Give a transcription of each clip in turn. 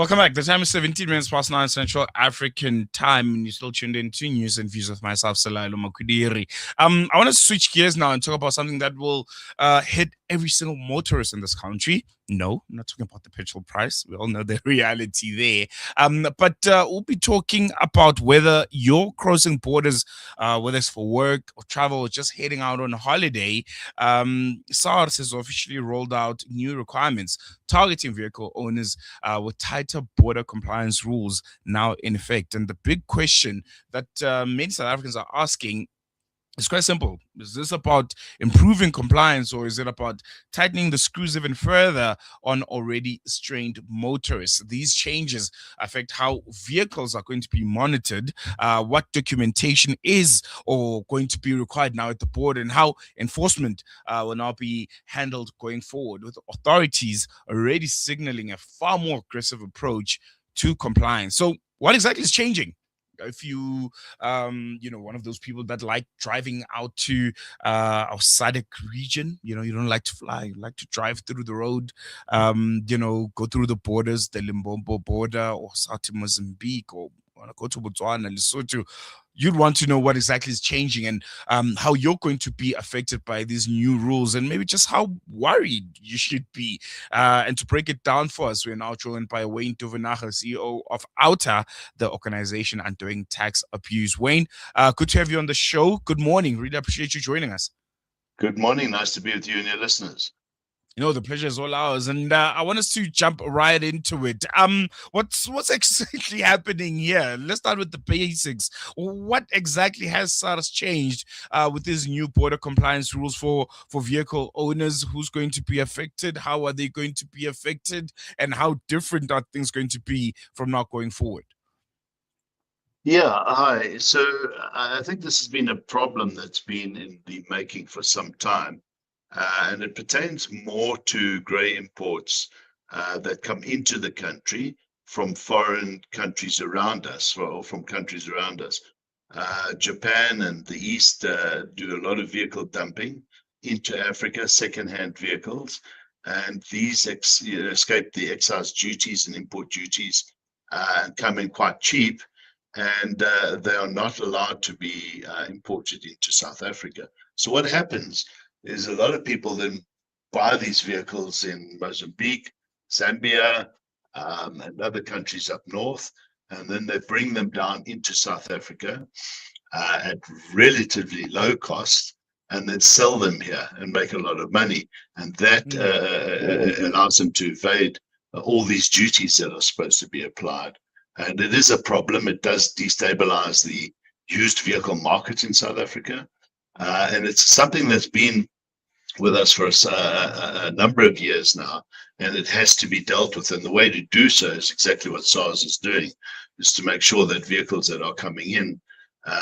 Welcome back. The time is 17 minutes past 9 Central African time, and you're still tuned in to News and Views with myself, Salailo Makudiri. I want to switch gears now and talk about something that will hit every single motorist in this country. No, I'm not talking about the petrol price. We all know the reality there. But we'll be talking about whether you're crossing borders, whether it's for work or travel or just heading out on a holiday. SARS has officially rolled out new requirements targeting vehicle owners with tighter border compliance rules now in effect. And the big question that many South Africans are asking, it's quite simple. Is this about improving compliance, or is it about tightening the screws even further on already strained motorists? These changes affect how vehicles are going to be monitored, what documentation is or going to be required now at the border, and how enforcement will now be handled going forward, with authorities already signaling a far more aggressive approach to compliance. So what exactly is changing? If you one of those people that like driving out to our SADC region, you don't like to fly, you like to drive through the road, go through the borders, the Limpopo border, or South Mozambique, or want to go to Botswana, Lesotho, you'd want to know what exactly is changing and how you're going to be affected by these new rules, and maybe just how worried you should be. And to break it down for us, we're now joined by Wayne Duvenage, CEO of OUTA, the organization undoing tax abuse. Wayne, good to have you on the show. Good morning. Really appreciate you joining us. Good morning. Nice to be with you and your listeners. The pleasure is all ours, and I want us to jump right into it. What's exactly happening here? Let's start with the basics. What exactly has SARS changed with these new border compliance rules for vehicle owners? Who's going to be affected? How are they going to be affected? And how different are things going to be from now going forward? Yeah, hi. So I think this has been a problem that's been in the making for some time. And it pertains more to grey imports that come into the country from foreign countries around us, or from countries around us. Japan and the East do a lot of vehicle dumping into Africa, second-hand vehicles, and these escape the excise duties and import duties and come in quite cheap, and they are not allowed to be imported into South Africa. So what happens is a lot of people then buy these vehicles in Mozambique, Zambia, and other countries up north, and then they bring them down into South Africa at relatively low cost, and then sell them here and make a lot of money. And that allows them to evade all these duties that are supposed to be applied. And it is a problem. It does destabilize the used vehicle market in South Africa. And it's something that's been with us for a number of years now, and it has to be dealt with. And the way to do so is exactly what SARS is doing, is to make sure that vehicles that are coming in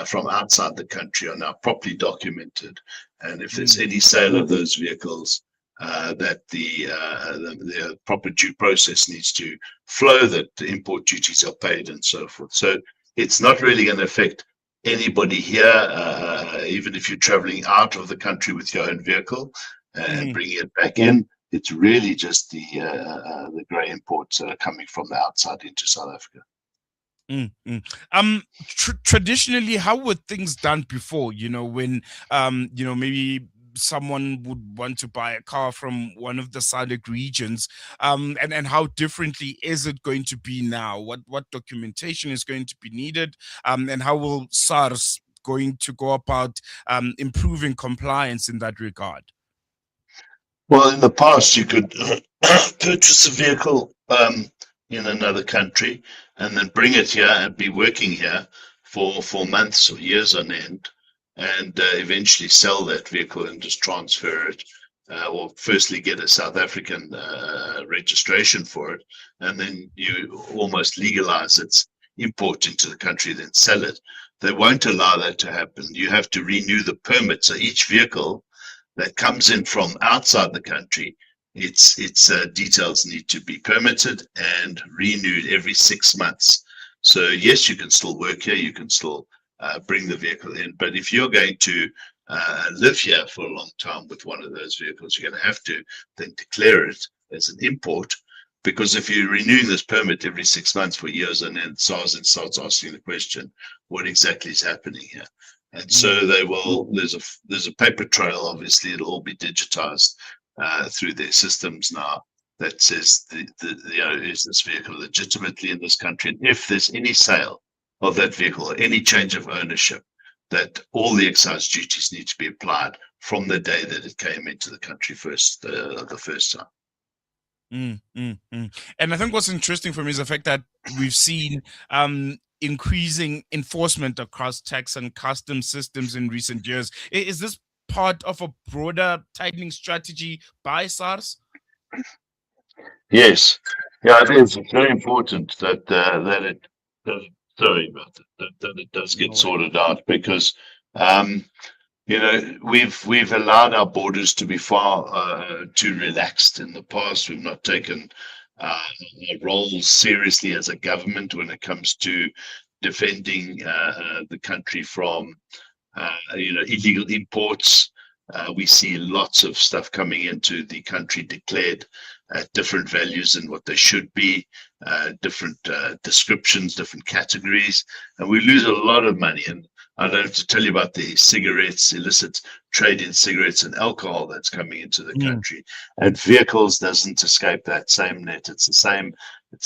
from outside the country are now properly documented. And if there's any sale of those vehicles, that the proper due process needs to flow, that the import duties are paid and so forth. So it's not really going to affect anybody here, even if you're traveling out of the country with your own vehicle and bringing it back in. It's really just the grey imports that are coming from the outside into South Africa. Traditionally, how were things done before? When maybe someone would want to buy a car from one of the SADC regions, and how differently is it going to be now? What documentation is going to be needed, and how will SARS going to go about improving compliance in that regard? Well, in the past, you could purchase a vehicle in another country and then bring it here and be working here for months or years on end, and eventually sell that vehicle and just transfer it, or firstly get a South African registration for it, and then you almost legalize its import into the country, then sell it. They won't allow that to happen. You have to renew the permit. So each vehicle that comes in from outside the country, its details need to be permitted and renewed every 6 months. So yes, you can still work here, you can still bring the vehicle in, but if you're going to live here for a long time with one of those vehicles, you're going to have to then declare it as an import, Because if you renew this permit every 6 months for years, and then SARS and starts asking the question, what exactly is happening here? And so they will. There's a paper trail. Obviously, it'll all be digitized through their systems now. That says is this vehicle legitimately in this country? And if there's any sale of that vehicle or any change of ownership, that all the excise duties need to be applied from the day that it came into the country the first time. And I think what's interesting for me is the fact that we've seen increasing enforcement across tax and customs systems in recent years. Is this part of a broader tightening strategy by SARS? Yes, yeah, it is. It's very important that it does. Sorry about that it does get sorted out, because we've allowed our borders to be far too relaxed in the past. We've not taken our role seriously as a government when it comes to defending the country from illegal imports. We see lots of stuff coming into the country declared at different values than what they should be, different descriptions, different categories, and we lose a lot of money. And I don't have to tell you about the cigarettes, illicit trade in cigarettes and alcohol that's coming into the country. And vehicles doesn't escape that same net. It's the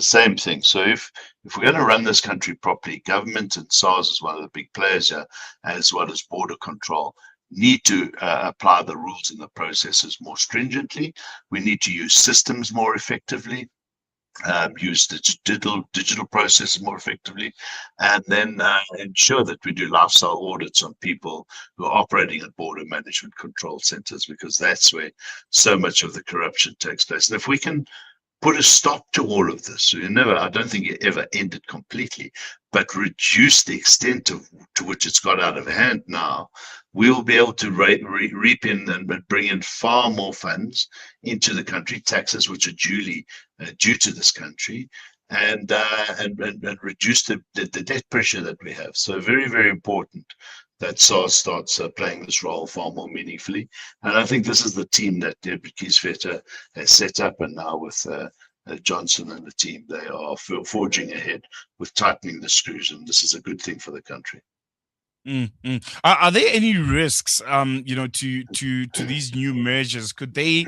same thing. So if we're going to run this country properly, government and SARS is one of the big players here, as well as border control, need to apply the rules and the processes more stringently. We need to use systems more effectively, use the digital processes more effectively, and then ensure that we do lifestyle audits on people who are operating at border management control centers, because that's where so much of the corruption takes place. And if we can put a stop to all of this, I don't think it ever ended completely, but reduce the extent to which it's got out of hand now, we'll be able to reap in and bring in far more funds into the country, taxes which are due to this country, and reduce the debt pressure that we have. So very, very important that SARS starts playing this role far more meaningfully. And I think this is the team that Deborah Kieswetter has set up, and now with Johnson and the team, they are forging ahead with tightening the screws, and this is a good thing for the country. Are there any risks, to these new measures? Could they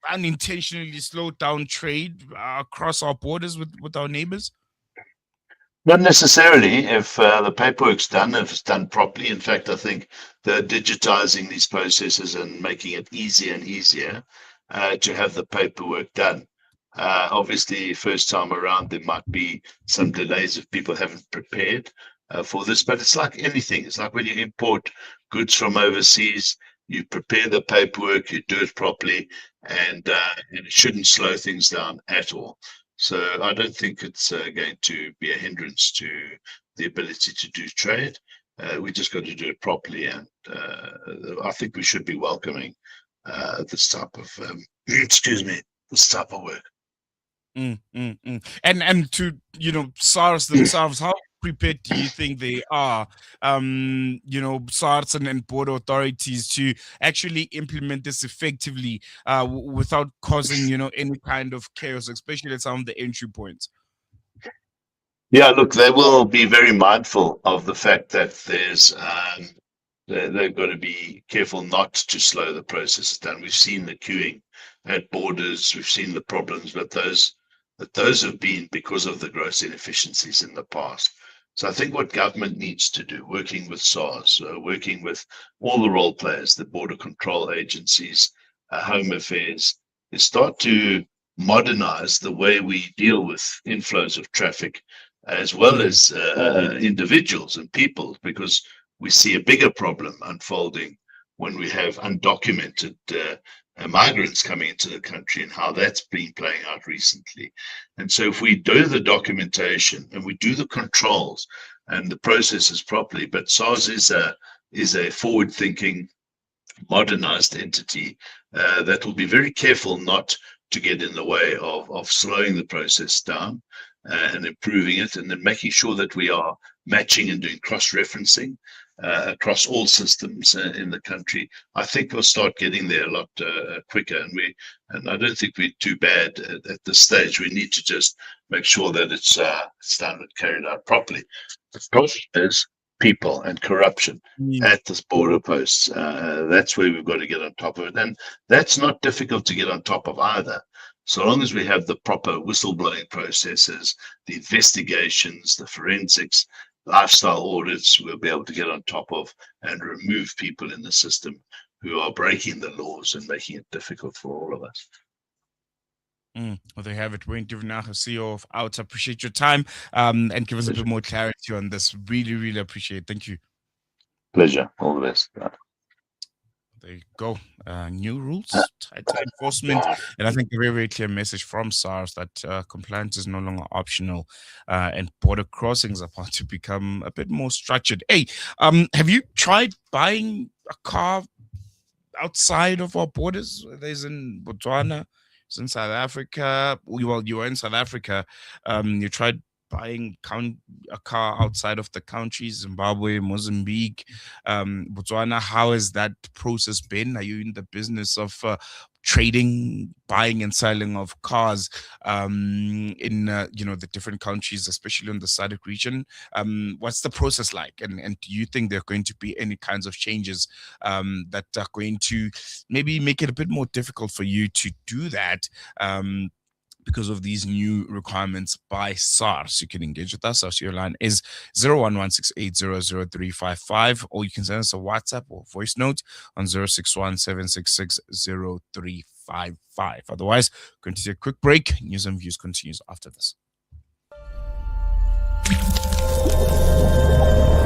unintentionally slow down trade across our borders with our neighbors? Not necessarily, if the paperwork's done, if it's done properly. In fact, I think they're digitizing these processes and making it easier and easier to have the paperwork done. Obviously, first time around, there might be some delays if people haven't prepared for this, but it's like anything. It's like when you import goods from overseas, you prepare the paperwork, you do it properly, and it shouldn't slow things down at all. So I don't think it's going to be a hindrance to the ability to do trade. We just got to do it properly, and I think we should be welcoming this type of this type of work. And to SARS themselves, how prepared do you think they are, SARS and border authorities, to actually implement this effectively without causing any kind of chaos, especially at some of the entry points? Yeah, look, they will be very mindful of the fact that they've got to be careful not to slow the process down. We've seen the queuing at borders, we've seen the problems, but those have been because of the gross inefficiencies in the past. So I think what government needs to do, working with SARS, working with all the role players, the border control agencies, Home Affairs, is start to modernize the way we deal with inflows of traffic, as well as individuals and people, because we see a bigger problem unfolding when we have undocumented migrants coming into the country, and how that's been playing out recently. And so if we do the documentation and we do the controls and the processes properly, but SARS is a forward-thinking, modernized entity that will be very careful not to get in the way of slowing the process down and improving it, and then making sure that we are matching and doing cross-referencing across all systems in the country, I think we'll start getting there a lot quicker. And I don't think we're too bad at this stage. We need to just make sure that it's done and carried out properly. The problem is people and corruption at this border posts. That's where we've got to get on top of it. And that's not difficult to get on top of either. So long as we have the proper whistleblowing processes, the investigations, the forensics, lifestyle audits, we'll be able to get on top of and remove people in the system who are breaking the laws and making it difficult for all of us. Well, they have it. Wayne Duvenage, CEO of OUTA. Appreciate your time and give us a bit more clarity on this. Really, really appreciate it. Thank you. Pleasure. All the best. There you go. New rules, tighter enforcement, and I think a very, very clear message from SARS that compliance is no longer optional, and border crossings are about to become a bit more structured. Hey, have you tried buying a car outside of our borders? There's in Botswana, it's in South Africa. Well, you were in South Africa. You tried buying a car outside of the country, Zimbabwe, Mozambique, Botswana. How has that process been? Are you in the business of trading, buying and selling of cars in the different countries, especially in the SADC region? What's the process like? And do you think there are going to be any kinds of changes that are going to maybe make it a bit more difficult for you to do that? Because of these new requirements by SARS. You can engage with us. Our studio line is 01168000355, or you can send us a WhatsApp or voice note on 061-766-0355. Otherwise, going to take a quick break. News and views continues after this.